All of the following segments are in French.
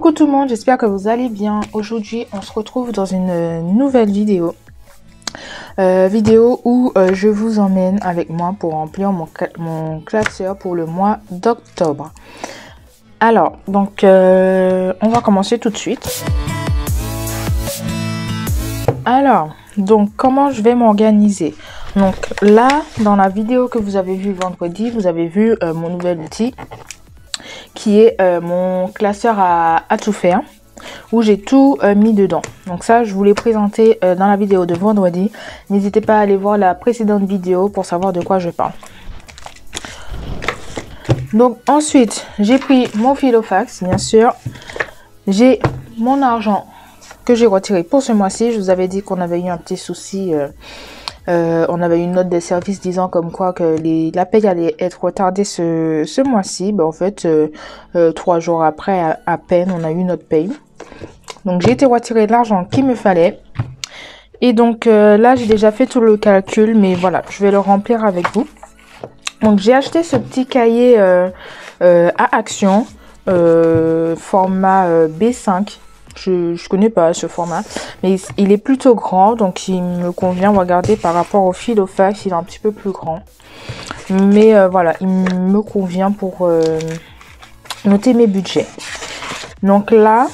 Coucou tout le monde, j'espère que vous allez bien. Aujourd'hui, on se retrouve dans une nouvelle vidéo. Où je vous emmène avec moi pour remplir mon classeur pour le mois d'octobre. Alors, donc, on va commencer tout de suite. Alors, donc, comment je vais m'organiser? Donc là, dans la vidéo que vous avez vue vendredi, vous avez vu mon nouvel outil qui est mon classeur à tout faire, où j'ai tout mis dedans. Donc ça, je vous l'ai présenté dans la vidéo de vendredi. N'hésitez pas à aller voir la précédente vidéo pour savoir de quoi je parle. Donc ensuite, j'ai pris mon filofax, bien sûr. J'ai mon argent que j'ai retiré pour ce mois-ci. Je vous avais dit qu'on avait eu un petit souci. On avait une note des services disant comme quoi que la paye allait être retardée ce mois-ci. Ben, en fait, 3 jours après, à peine, on a eu notre paye. Donc, j'ai été retirer l'argent qu'il me fallait. Et donc, là, j'ai déjà fait tout le calcul. Mais voilà, je vais le remplir avec vous. Donc, j'ai acheté ce petit cahier à action, format B5. Je connais pas ce format, mais il est plutôt grand, donc il me convient. Regardez, par rapport au filofax, il est un petit peu plus grand, mais voilà, il me convient pour noter mes budgets. Donc là,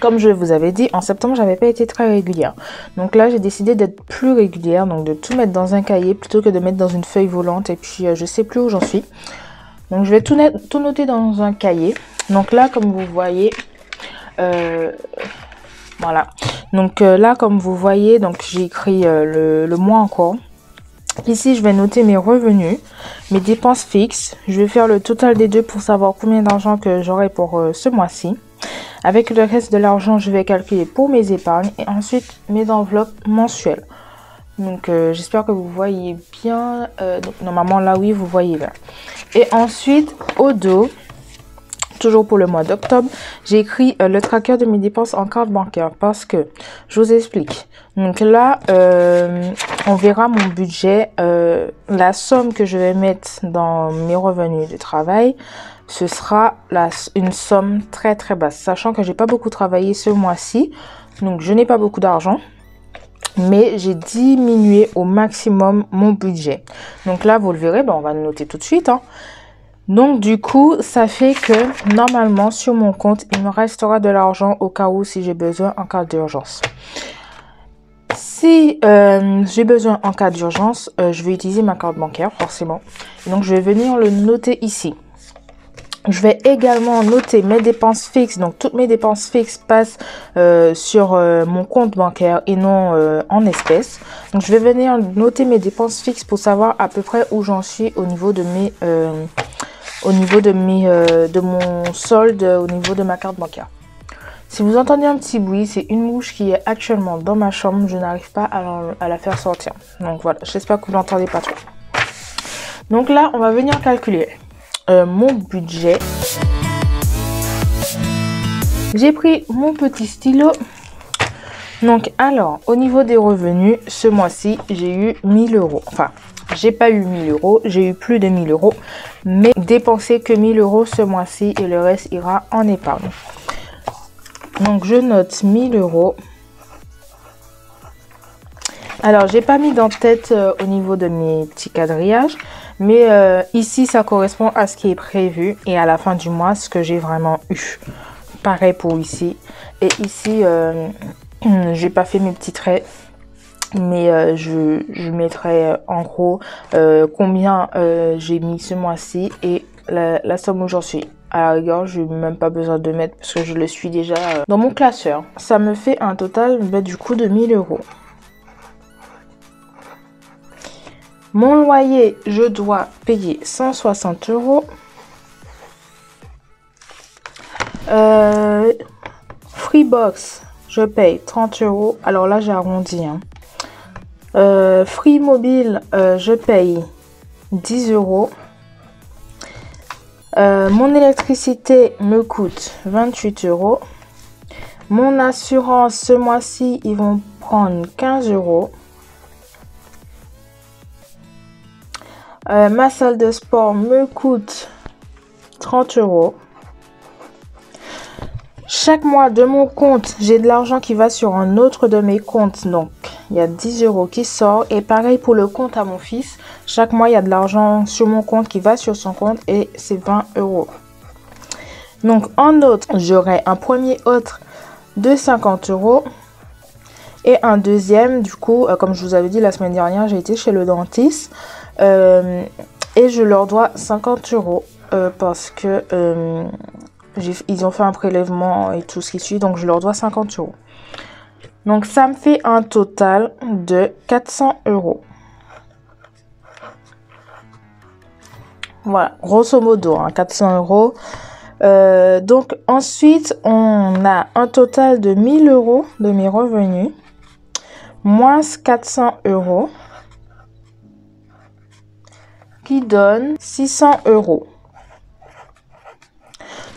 comme je vous avais dit, en septembre, j'avais pas été très régulière. Donc là, j'ai décidé d'être plus régulière, donc de tout mettre dans un cahier plutôt que de mettre dans une feuille volante. Et puis, je sais plus où j'en suis. Donc, je vais tout noter dans un cahier. Donc là, comme vous voyez, voilà. Donc là, comme vous voyez, donc j'ai écrit le mois encore. Ici, je vais noter mes revenus, mes dépenses fixes. Je vais faire le total des deux pour savoir combien d'argent que j'aurai pour ce mois-ci. Avec le reste de l'argent, je vais calculer pour mes épargnes et ensuite mes enveloppes mensuelles. Donc j'espère que vous voyez bien. Donc, normalement là, oui, vous voyez là. Et ensuite, au dos, toujours pour le mois d'octobre, j'ai écrit le tracker de mes dépenses en carte bancaire parce que je vous explique. Donc là, on verra mon budget, la somme que je vais mettre dans mes revenus de travail, ce sera une somme très très basse, sachant que j'ai pas beaucoup travaillé ce mois-ci, donc je n'ai pas beaucoup d'argent. Mais j'ai diminué au maximum mon budget. Donc là, vous le verrez, on va le noter tout de suite, hein. Donc du coup, ça fait que normalement sur mon compte, il me restera de l'argent au cas où si j'ai besoin en cas d'urgence. Si j'ai besoin en cas d'urgence, je vais utiliser ma carte bancaire forcément. Et donc je vais venir le noter ici. Je vais également noter mes dépenses fixes. Donc toutes mes dépenses fixes passent sur mon compte bancaire et non en espèces. Donc je vais venir noter mes dépenses fixes pour savoir à peu près où j'en suis au niveau de de mon solde, au niveau de ma carte bancaire. Si vous entendez un petit bruit, c'est une mouche qui est actuellement dans ma chambre. Je n'arrive pas à la faire sortir. Donc voilà, j'espère que vous l'entendez pas trop. Donc là, on va venir calculer mon budget. J'ai pris mon petit stylo. Donc alors, au niveau des revenus, ce mois-ci, j'ai eu 1000 euros. Enfin, j'ai pas eu 1000 euros, j'ai eu plus de 1000 euros. Mais dépensé que 1000 euros ce mois-ci et le reste ira en épargne. Donc je note 1000 euros. Alors, j'ai pas mis d'en-tête au niveau de mes petits quadrillages. Mais ici, ça correspond à ce qui est prévu. Et à la fin du mois, ce que j'ai vraiment eu. Pareil pour ici. Et ici, j'ai pas fait mes petits traits. Mais je mettrai en gros combien j'ai mis ce mois-ci et la somme où j'en suis. À la rigueur, je n'ai même pas besoin de mettre parce que je le suis déjà dans mon classeur. Ça me fait un total du coup de 1000 euros. Mon loyer, je dois payer 160 euros. Freebox, je paye 30 euros. Alors là, j'ai arrondi, hein. Free mobile, je paye 10 euros. Mon électricité me coûte 28 euros. Mon assurance, ce mois-ci, ils vont prendre 15 euros. Ma salle de sport me coûte 30 euros. Chaque mois de mon compte, j'ai de l'argent qui va sur un autre de mes comptes. Donc, il y a 10 € qui sort. Et pareil pour le compte à mon fils. Chaque mois, il y a de l'argent sur mon compte qui va sur son compte et c'est 20 €. Donc, en autre, j'aurai un premier autre de 50 € et un deuxième. Du coup, comme je vous avais dit la semaine dernière, j'ai été chez le dentiste et je leur dois 50 € parce que ils ont fait un prélèvement et tout ce qui suit, donc je leur dois 50 €. Donc ça me fait un total de 400 €. Voilà, grosso modo, 400 €. Donc ensuite, on a un total de 1000 € de mes revenus, moins 400 € qui donne 600 €.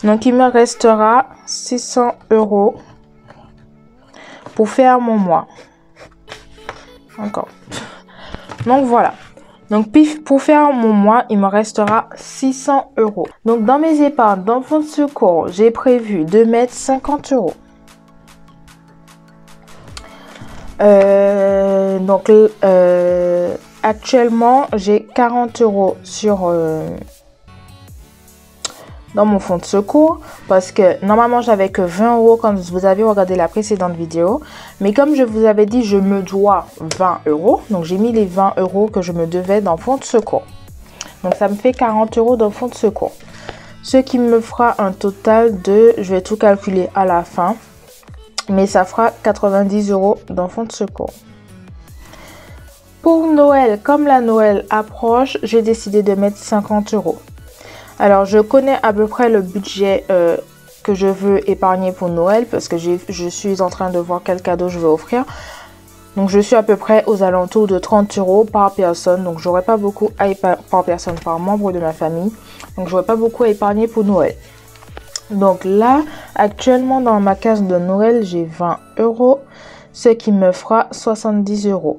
Donc, il me restera 600 € pour faire mon mois. Encore. Donc, voilà. Donc, pour faire mon mois, il me restera 600 €. Donc, dans mes épargnes, dans le fonds de secours, j'ai prévu de mettre 50 €. Donc, actuellement, j'ai 40 € sur... dans mon fonds de secours parce que normalement j'avais que 20 € quand vous avez regardé la précédente vidéo, mais comme je vous avais dit je me dois 20 €, donc j'ai mis les 20 € que je me devais dans le fonds de secours. Donc ça me fait 40 € dans le fonds de secours, ce qui me fera un total de, je vais tout calculer à la fin, mais ça fera 90 € dans le fonds de secours. Pour Noël, comme la Noël approche, j'ai décidé de mettre 50 €. Alors, je connais à peu près le budget que je veux épargner pour Noël parce que je suis en train de voir quel cadeau je vais offrir. Donc, je suis à peu près aux alentours de 30 € par personne. Donc, j'aurai pas beaucoup à épargner par personne, par membre de ma famille. Donc, j'aurai pas beaucoup à épargner pour Noël. Donc là, actuellement, dans ma case de Noël, j'ai 20 €, ce qui me fera 70 €.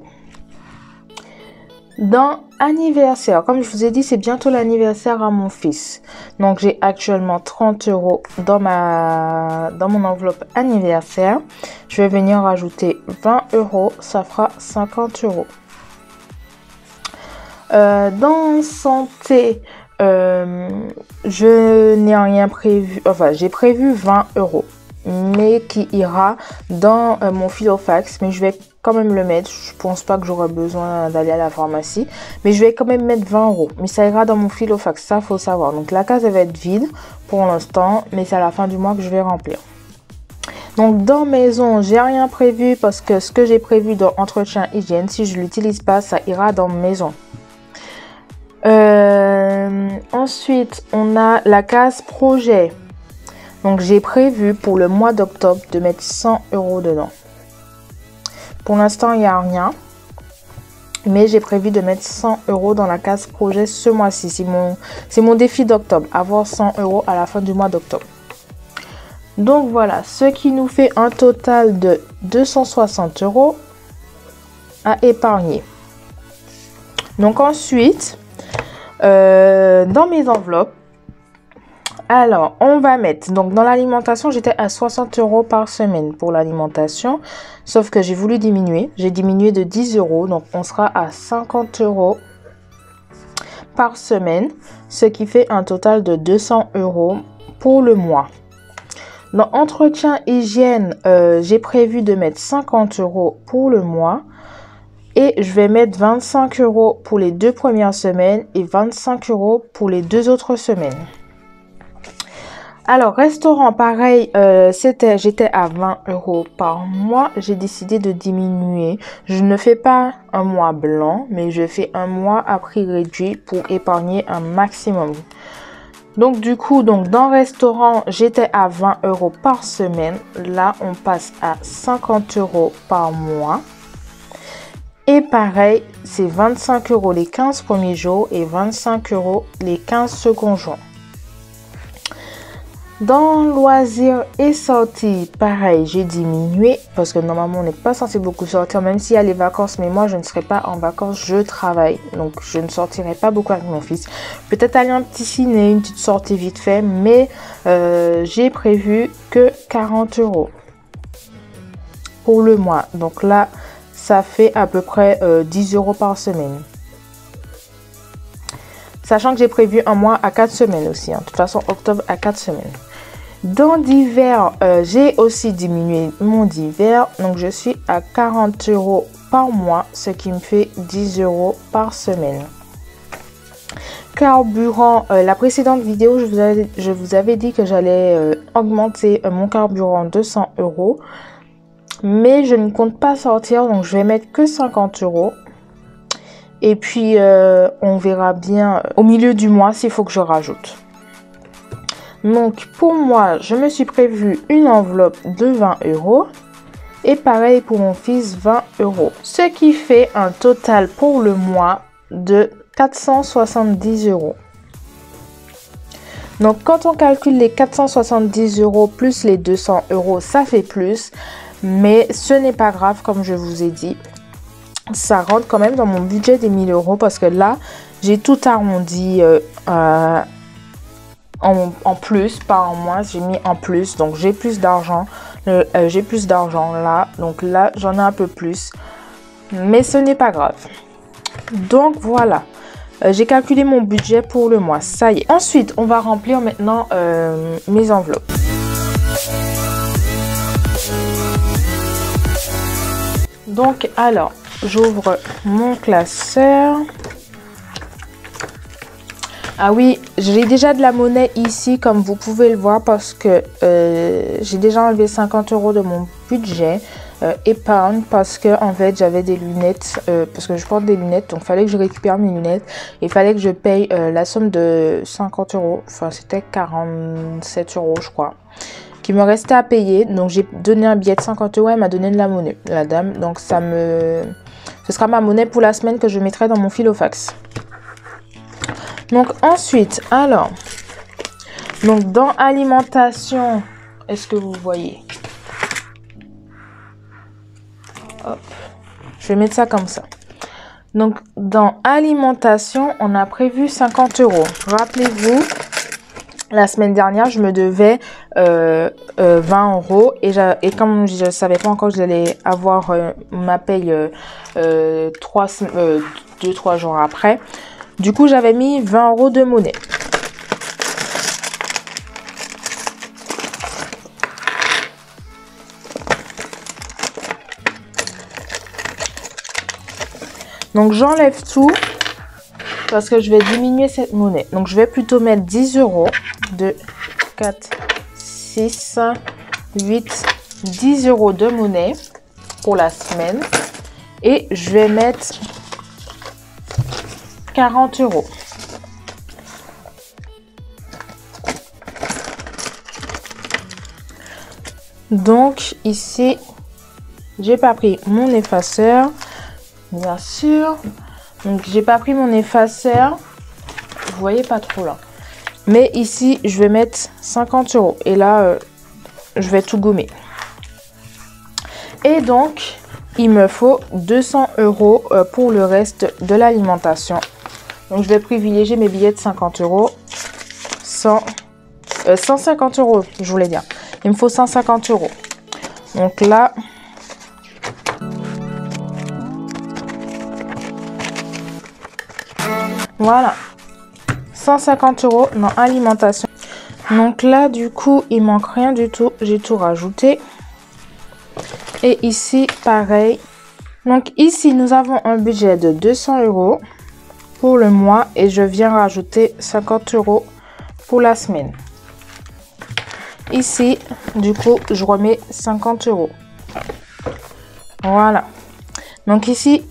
Dans anniversaire, comme je vous ai dit, c'est bientôt l'anniversaire à mon fils. Donc, j'ai actuellement 30 € dans mon enveloppe anniversaire. Je vais venir rajouter 20 €, ça fera 50 €. Dans santé, je n'ai rien prévu. Enfin, j'ai prévu 20 €, mais qui ira dans mon Filofax, mais je vais quand même le mettre. Je pense pas que j'aurai besoin d'aller à la pharmacie, mais je vais quand même mettre 20 €, mais ça ira dans mon Filofax, ça faut savoir. Donc la case elle va être vide pour l'instant, mais c'est à la fin du mois que je vais remplir. Donc dans maison, j'ai rien prévu parce que ce que j'ai prévu dans entretien hygiène, si je l'utilise pas, ça ira dans maison. Ensuite, on a la case projet. Donc j'ai prévu pour le mois d'octobre de mettre 100 € dedans. Pour l'instant, il n'y a rien. Mais j'ai prévu de mettre 100 € dans la case projet ce mois-ci. C'est mon défi d'octobre. Avoir 100 € à la fin du mois d'octobre. Donc voilà, ce qui nous fait un total de 260 € à épargner. Donc ensuite, dans mes enveloppes, alors, on va mettre, donc dans l'alimentation, j'étais à 60 € par semaine pour l'alimentation, sauf que j'ai voulu diminuer, j'ai diminué de 10 €, donc on sera à 50 € par semaine, ce qui fait un total de 200 € pour le mois. Dans entretien hygiène, j'ai prévu de mettre 50 € pour le mois et je vais mettre 25 € pour les 2 premières semaines et 25 € pour les 2 autres semaines. Alors, restaurant, pareil, j'étais à 20 € par mois. J'ai décidé de diminuer. Je ne fais pas un mois blanc, mais je fais un mois à prix réduit pour épargner un maximum. Donc, du coup, dans restaurant, j'étais à 20 € par semaine. Là, on passe à 50 € par mois. Et pareil, c'est 25 € les 15 premiers jours et 25 € les 15 seconds jours. Dans loisirs et sorties, pareil, j'ai diminué parce que normalement on n'est pas censé beaucoup sortir, même s'il y a les vacances, mais moi je ne serai pas en vacances, je travaille, donc je ne sortirai pas beaucoup avec mon fils. Peut-être aller un petit ciné, une petite sortie vite fait, mais j'ai prévu que 40 € pour le mois. Donc là, ça fait à peu près 10 € par semaine. Sachant que j'ai prévu un mois à 4 semaines aussi, hein. De toute façon, octobre à 4 semaines. Dans divers, j'ai aussi diminué mon divers. Donc, je suis à 40 € par mois, ce qui me fait 10 € par semaine. Carburant, la précédente vidéo, je vous avais dit que j'allais augmenter mon carburant de 100 €. Mais je ne compte pas sortir, donc je vais mettre que 50 €. Et puis, on verra bien au milieu du mois s'il faut que je rajoute. Donc, pour moi, je me suis prévu une enveloppe de 20 €. Et pareil pour mon fils, 20 €. Ce qui fait un total pour le mois de 470 €. Donc, quand on calcule les 470 € plus les 200 €, ça fait plus. Mais ce n'est pas grave, comme je vous ai dit. Ça rentre quand même dans mon budget des 1000 € parce que là, j'ai tout arrondi en plus, pas en moins, j'ai mis en plus. Donc, j'ai plus d'argent. J'ai plus d'argent là. Donc là, j'en ai un peu plus. Mais ce n'est pas grave. Donc, voilà. J'ai calculé mon budget pour le mois. Ça y est. Ensuite, on va remplir maintenant mes enveloppes. Donc, alors, j'ouvre mon classeur. Ah oui, j'ai déjà de la monnaie ici, comme vous pouvez le voir, parce que j'ai déjà enlevé 50 € de mon budget épargne, parce que en fait, j'avais des lunettes, parce que je porte des lunettes, donc il fallait que je récupère mes lunettes. Il fallait que je paye la somme de 50 €, enfin c'était 47 € je crois, qui me restait à payer. Donc j'ai donné un billet de 50 €, elle m'a donné de la monnaie, la dame. Donc ce sera ma monnaie pour la semaine que je mettrai dans mon filofax. Donc ensuite, alors, donc dans alimentation, est-ce que vous voyez? Hop, je vais mettre ça comme ça. Donc dans alimentation, on a prévu 50 €. Rappelez-vous, la semaine dernière, je me devais 20 € et comme je ne savais pas encore que j'allais avoir ma paye 2-3 jours après, du coup, j'avais mis 20 € de monnaie. Donc, j'enlève tout parce que je vais diminuer cette monnaie. Donc, je vais plutôt mettre 10 €. 2, 4, 6, 8, 10 € de monnaie pour la semaine. Et je vais mettre 40 €. Donc ici, j'ai pas pris mon effaceur, bien sûr. Donc j'ai pas pris mon effaceur. Vous voyez pas trop là. Mais ici, je vais mettre 50 €. Et là, je vais tout gommer. Et donc, il me faut 200 € pour le reste de l'alimentation. Donc, je vais privilégier mes billets de 50 €. 150 €, je voulais dire. Il me faut 150 €. Donc là, voilà. 150 € dans alimentation. Donc là, du coup, il manque rien du tout. J'ai tout rajouté. Et ici, pareil. Donc ici, nous avons un budget de 200 € pour le mois et je viens rajouter 50 € pour la semaine. Ici, du coup, je remets 50 €. Voilà. Donc ici,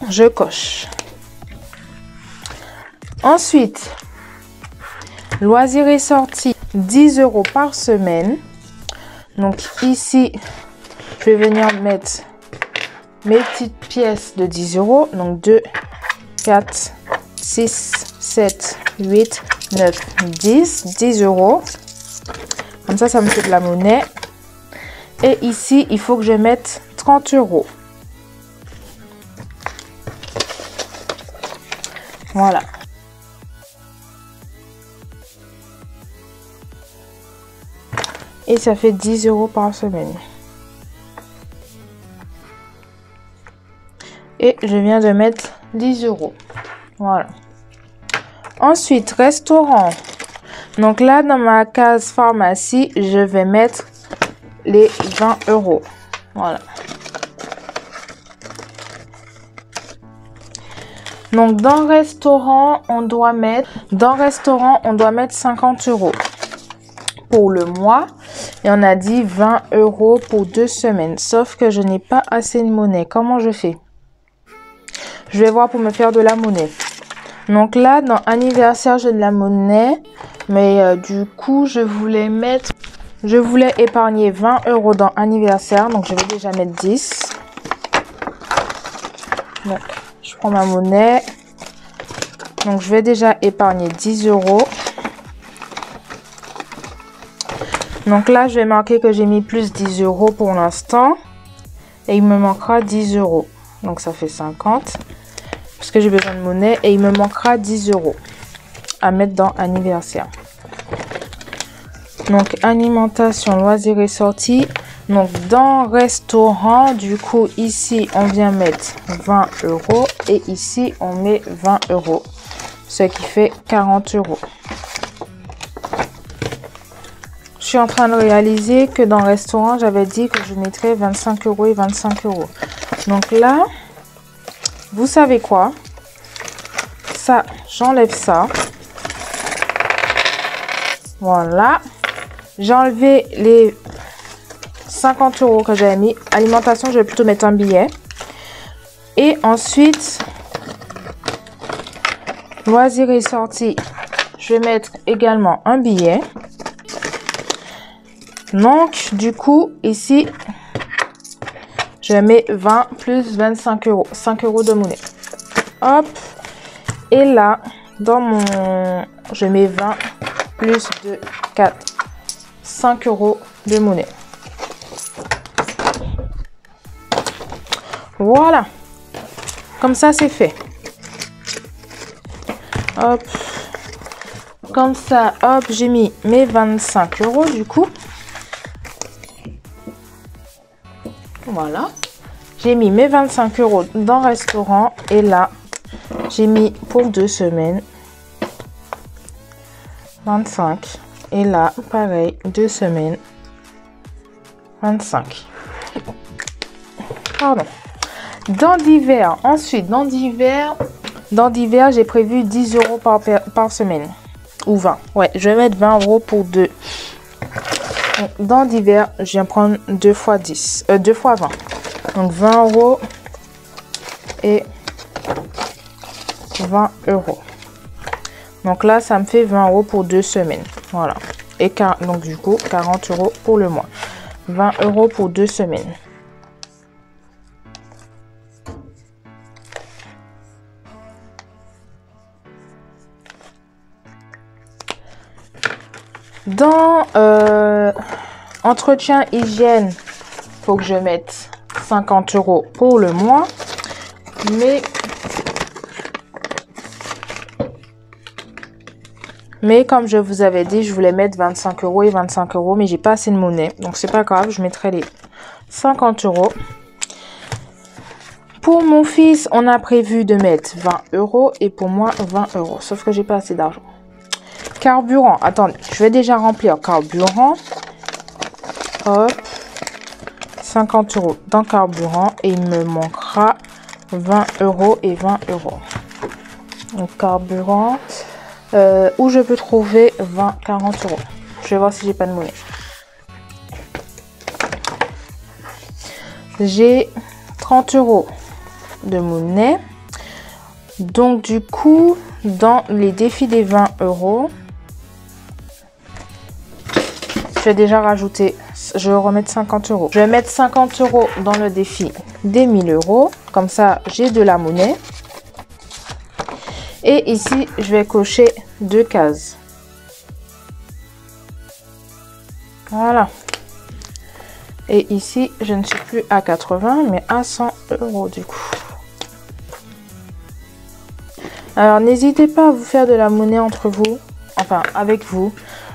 je coche. Ensuite, loisirs et sorties, 10 € par semaine. Donc ici, je vais venir mettre mes petites pièces de 10 €. Donc 2, 4, 6, 7, 8, 9, 10. 10 €. Comme ça me fait de la monnaie. Et ici, il faut que je mette 30 €. Voilà. Et ça fait 10 € par semaine. Et je viens de mettre 10 €. Voilà. Ensuite, restaurant. Donc là, dans ma case pharmacie, je vais mettre les 20 €. Voilà. Donc dans restaurant, on doit mettre 50 € pour le mois. Et on a dit 20 € pour 2 semaines. Sauf que je n'ai pas assez de monnaie. Comment je fais? Je vais voir pour me faire de la monnaie. Donc là, dans anniversaire, j'ai de la monnaie. Mais du coup, je voulais épargner 20 € dans anniversaire. Donc je vais déjà mettre 10. Donc, je prends ma monnaie. Donc je vais déjà épargner 10 €. Donc là, je vais marquer que j'ai mis plus 10 € pour l'instant. Et il me manquera 10 €. Donc ça fait 50. Parce que j'ai besoin de monnaie. Et il me manquera 10 € à mettre dans anniversaire. Donc alimentation, loisirs et sorties. Donc dans restaurant, du coup ici on vient mettre 20 €. Et ici on met 20 €. Ce qui fait 40 €. Je suis en train de réaliser que dans le restaurant, j'avais dit que je mettrais 25 € et 25 €. Donc là, vous savez quoi? Ça, j'enlève ça. Voilà. J'ai enlevé les 50 € que j'avais mis. Alimentation, je vais plutôt mettre un billet. Et ensuite, loisirs et sorties, je vais mettre également un billet. Donc, du coup, ici, je mets 20 plus 25 €. 5 € de monnaie. Hop. Et là, je mets 20 plus 2, 4, 5 € de monnaie. Voilà. Comme ça, c'est fait. Hop. Comme ça, hop, j'ai mis mes 25 € du coup. Voilà. J'ai mis mes 25 € dans le restaurant. Et là, j'ai mis pour 2 semaines 25. Et là, pareil, 2 semaines 25. Pardon. Dans divers, ensuite, dans divers, j'ai prévu 10 € par semaine. Ou 20. Ouais, je vais mettre 20 € pour 2. Donc, dans divers, je viens prendre 2 fois 10. 2 fois 20. Donc 20 € et 20 €. Donc là, ça me fait 20 € pour 2 semaines. Voilà. Et donc du coup, 40 € pour le mois. 20 € pour 2 semaines. Dans entretien hygiène, faut que je mette 50 € pour le mois. Mais comme je vous avais dit, je voulais mettre 25 € et 25 €, mais j'ai pas assez de monnaie. Donc c'est pas grave, je mettrai les 50 €. Pour mon fils, on a prévu de mettre 20 € et pour moi 20 €. Sauf que j'ai pas assez d'argent. Carburant, attendez, je vais déjà remplir carburant. Hop, 50 € dans carburant et il me manquera 20 € et 20 €. Donc carburant, où je peux trouver 40 €. Je vais voir si j'ai pas de monnaie. J'ai 30 € de monnaie. Donc du coup, dans les défis des 20 €, je vais déjà rajouter, je vais remettre 50 €. Je vais mettre 50 € dans le défi des 1000 €. Comme ça, j'ai de la monnaie. Et ici, je vais cocher 2 cases. Voilà. Et ici, je ne suis plus à 80, mais à 100 € du coup. Alors, n'hésitez pas à vous faire de la monnaie entre vous, enfin, avec vous.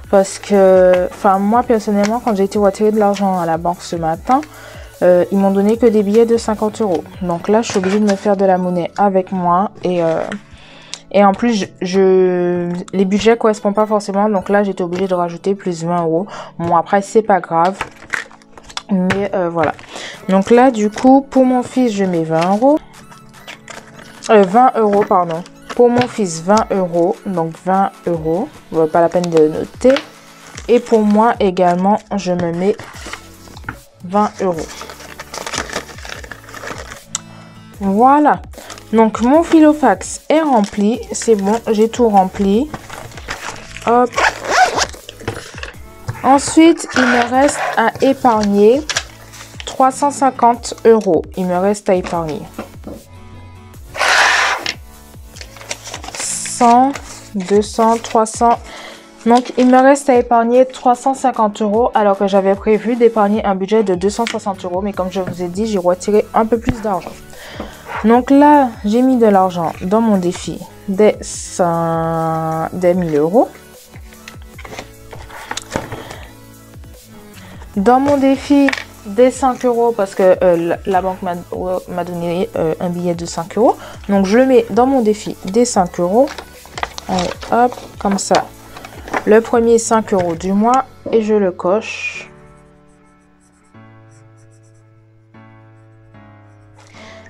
Parce que, enfin, moi, personnellement, quand j'ai été retirer de l'argent à la banque ce matin, ils m'ont donné que des billets de 50 €. Donc là, je suis obligée de me faire de la monnaie avec moi. Et en plus, les budgets ne correspondent pas forcément. Donc là, j'étais obligée de rajouter plus 20 €. Bon, après, c'est pas grave. Mais voilà. Donc là, du coup, pour mon fils, je mets 20 €. 20 €, pardon. Pour mon fils, 20 €. Donc 20 €. Pas la peine de noter. Et pour moi également, je me mets 20 €. Voilà. Donc mon filofax est rempli. C'est bon, j'ai tout rempli. Hop. Ensuite, il me reste à épargner 350 €. Il me reste à épargner. 100, 200, 300. Donc, il me reste à épargner 350 € alors que j'avais prévu d'épargner un budget de 260 €. Mais comme je vous ai dit, j'ai retiré un peu plus d'argent. Donc là, j'ai mis de l'argent dans mon défi des 1000 €. Dans mon défi des 5 € parce que la banque m'a donné un billet de 5 €. Donc, je le mets dans mon défi des 5 €. Allez, hop, comme ça. Le premier 5 € du mois et je le coche.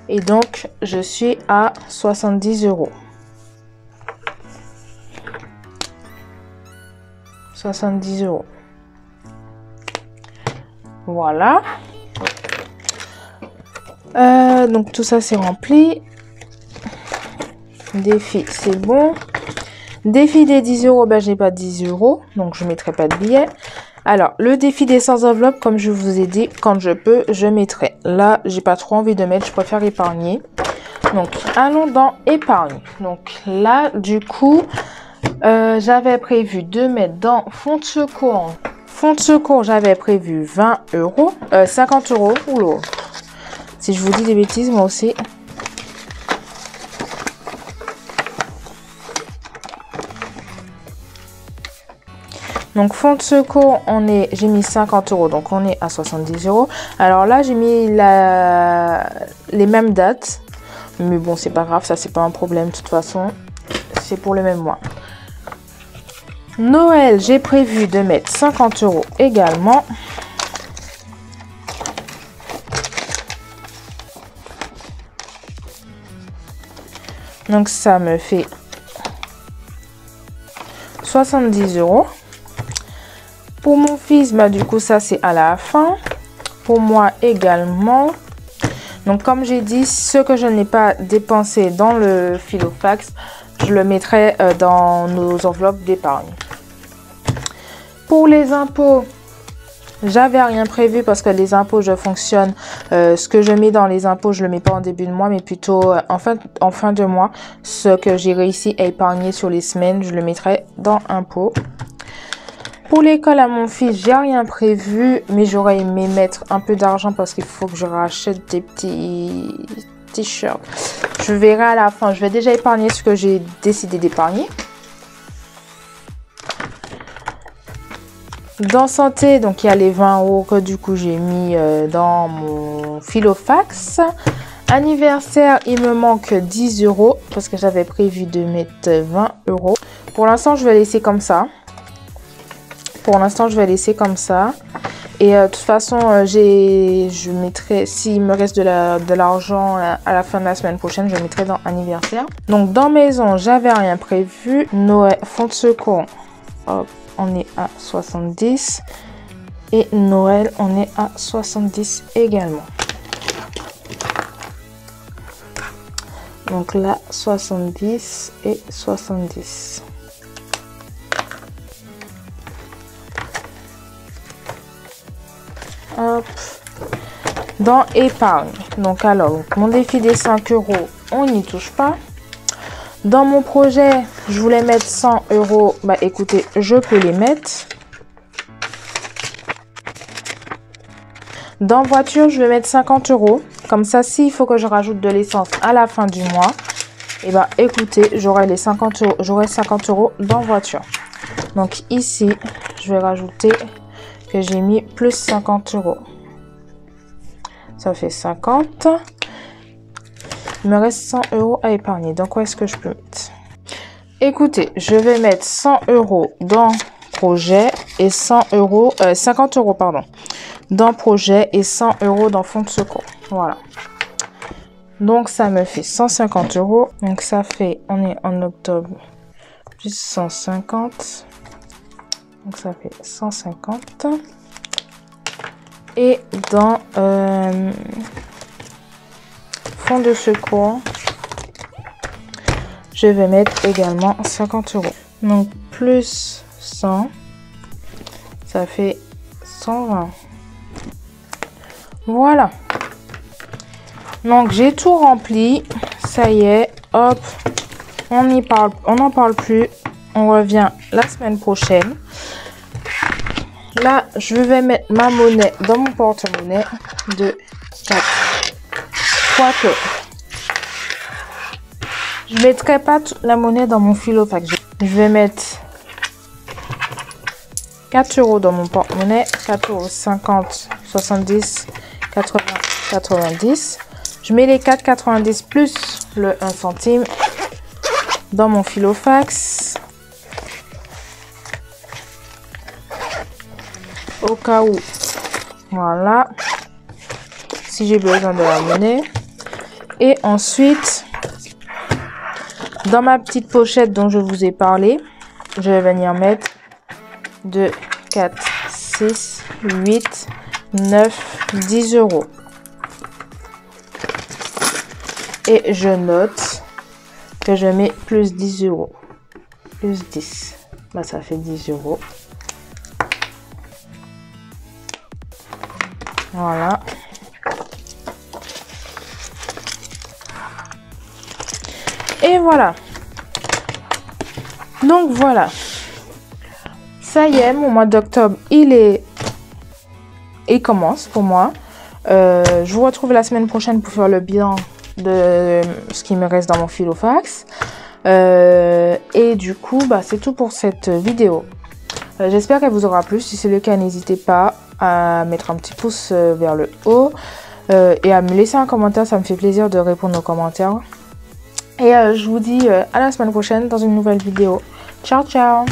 Et donc, je suis à 70 €. 70 €. Voilà. Donc, tout ça, c'est rempli. Défi, c'est bon. Défi des 10 €, ben, je n'ai pas 10 €. Donc, je ne mettrai pas de billet. Alors, le défi des 100 enveloppes, comme je vous ai dit, quand je peux, je mettrai. Là, j'ai pas trop envie de mettre, je préfère épargner. Donc, allons dans épargne. Donc là, du coup, j'avais prévu de mettre dans fonds de secours. Fonds de secours, j'avais prévu 20 €, 50 €. Oula. Si je vous dis des bêtises, moi aussi. Donc, fonds de secours, j'ai mis 50 €, donc on est à 70 €. Alors là, j'ai mis les mêmes dates. Mais bon, c'est pas grave, ça, c'est pas un problème. De toute façon, c'est pour le même mois. Noël, j'ai prévu de mettre 50 € également. Donc, ça me fait 70 €. Pour mon fils, bah, du coup, ça, c'est à la fin. Pour moi également. Donc, comme j'ai dit, ce que je n'ai pas dépensé dans le filofax, je le mettrai dans nos enveloppes d'épargne. Pour les impôts, j'avais rien prévu parce que les impôts, je fonctionne. Ce que je mets dans les impôts, je ne le mets pas en début de mois, mais plutôt en fin de mois. Ce que j'ai réussi à épargner sur les semaines, je le mettrai dans impôts. Pour l'école à mon fils, j'ai rien prévu, mais j'aurais aimé mettre un peu d'argent parce qu'il faut que je rachète des petits t-shirts. Je verrai à la fin. Je vais déjà épargner ce que j'ai décidé d'épargner. Dans santé, donc il y a les 20 € que du coup j'ai mis dans mon filofax. Anniversaire, il me manque 10 € parce que j'avais prévu de mettre 20 €. Pour l'instant, je vais laisser comme ça. Pour l'instant, je vais laisser comme ça. Et de toute façon, je mettrai, s'il me reste de l'argent à la fin de la semaine prochaine, je mettrai dans anniversaire. Donc, dans maison, j'avais rien prévu. Noël, fonds de secours, hop, on est à 70. Et Noël, on est à 70 également. Donc là, 70 et 70. Hop. Dans épargne. Donc alors, mon défi des 5 €, on n'y touche pas. Dans mon projet, je voulais mettre 100 €. Bah écoutez, je peux les mettre. Dans voiture, je vais mettre 50 €. Comme ça, s'il faut que je rajoute de l'essence à la fin du mois, et ben écoutez, j'aurai 50 € dans voiture. Donc ici, je vais rajouter que j'ai mis plus 50 €. Ça fait 50. Il me reste 100 € à épargner. Donc où est-ce que je peux mettre? Écoutez, je vais mettre 100 € dans projet et 50 € pardon, dans projet et 100 € dans fonds de secours. Voilà. Donc ça me fait 150 €. Donc ça fait, on est en octobre, plus 150. Donc ça fait 150. Et dans fonds de secours, je vais mettre également 50 €. Donc plus 100, ça fait 120. Voilà. Donc j'ai tout rempli. Ça y est, hop, on n'en parle plus. On revient la semaine prochaine. Là, je vais mettre ma monnaie dans mon porte-monnaie de 4. Quoique, je mettrai pas toute la monnaie dans mon Filofax. Je vais mettre 4 € dans mon porte-monnaie. 4 €, 50, 70, 80, 90. Je mets les 4,90 plus le 1 centime dans mon Filofax. Au cas où, voilà, si j'ai besoin de la monnaie. Et ensuite, dans ma petite pochette dont je vous ai parlé, je vais venir mettre 2, 4, 6, 8, 9, 10 €. Et je note que je mets plus 10 €. Plus 10. Bah, ça fait 10 €. Voilà. Et voilà. Donc voilà. Ça y est, mon mois d'octobre, il commence pour moi. Je vous retrouve la semaine prochaine pour faire le bilan de ce qui me reste dans mon Filofax. Et du coup, bah, c'est tout pour cette vidéo. J'espère qu'elle vous aura plu. Si c'est le cas, n'hésitez pas à mettre un petit pouce vers le haut et à me laisser un commentaire. Ça me fait plaisir de répondre aux commentaires. Et je vous dis à la semaine prochaine dans une nouvelle vidéo. Ciao, ciao!